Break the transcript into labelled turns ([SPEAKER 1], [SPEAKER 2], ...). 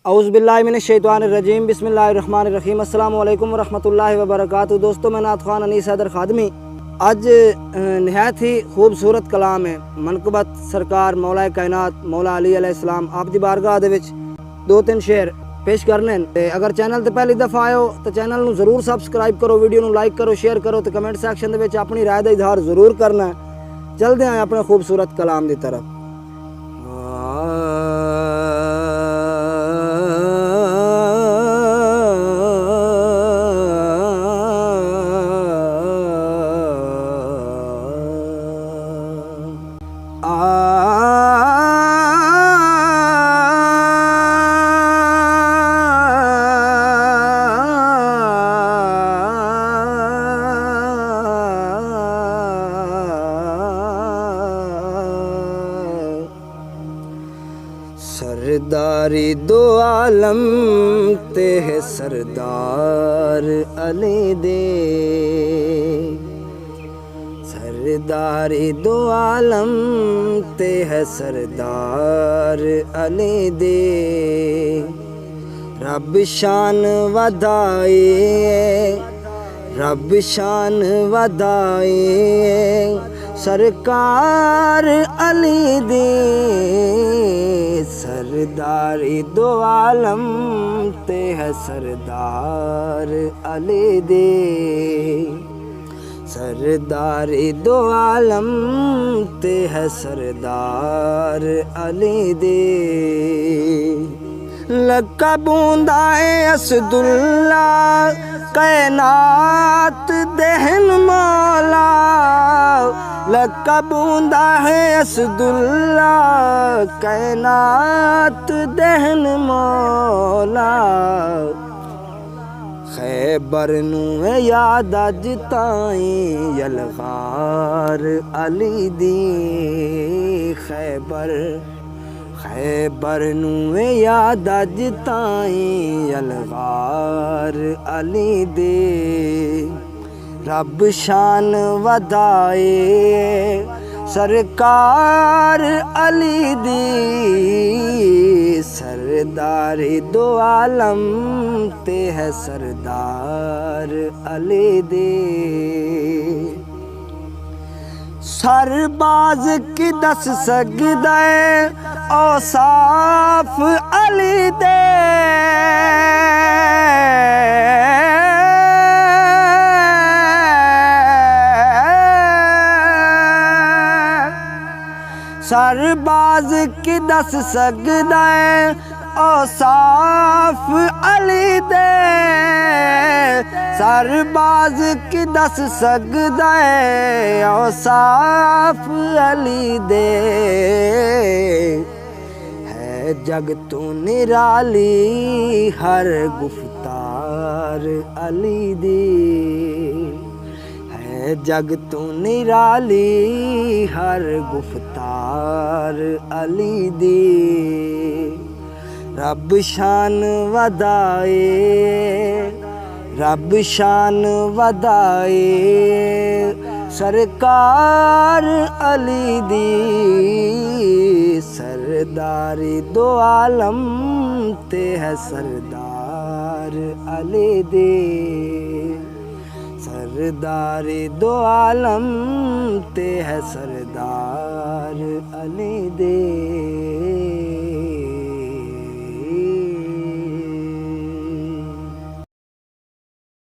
[SPEAKER 1] औज़ुबिल्लाहिमिनश्शैतानिर्रजीम बिस्मिल्लाहिर्रहमानिर्रहीम अस्सलामु अलैकुम वरहमतुल्लाहि वबरकातुहू। दोस्तों, मैं नात ख़ान अनीस हैदर खादमी आज नहायत ही खूबसूरत कलाम है मनकबत सरकार मौला कायनात मौला अली अलैहिस्सलाम आप दी बारगाह दे विच दो तीन शेर पेश करने। अगर चैनल ते पहली दफ़ा आए हो तो चैनल नू ज़रूर सबसक्राइब करो, वीडियो नू लाइक करो, शेयर करो तो कमेंट सैक्शन दे विच अपनी राय दा इजहार ज़रूर करना है। चलते हैं अपने खूबसूरत कलाम की तरफ। सरदारी दो आलम ते है सरदार अली दे, सरदारी दो आलम ते है सरदार अली दे। रब शान वधाए, रब शान वधाए सरकार अली दे। सरदारी दो आलम ते है सरदार अली दे, सरदारी दो आलम ते है सरदार अली दे। लक़ब हुंदाए असदुल्ला कायनात देहन मौला, लक़ब हुंदा है असदुल्ला कायनात देहन मौला। खैबर नू याद अज ताईं यलगार अली दी, खैबर खैबर नू याद अज ताईं यलगार अली दे। रब शान वधाए सरकार अली दी, सरदारी दो आलम ते है सरदार अली दे। सरबाज की दस सकदा औसाफ अली दे, सरबाज की दस सकदा औसाफ अली दे, सरबाज की दस सकदा औसाफ अली दे। है जग तू निराली हर गुफ्तार अली दी, है जग तू निराली हर गुफ्तार अली दी। रब शान वधाए, रब शान वधाए सरकार अली दी। सरदारी दो आलम ते है सरदार अली दे, सरदारी दो आलम ते है सरदार अली दे।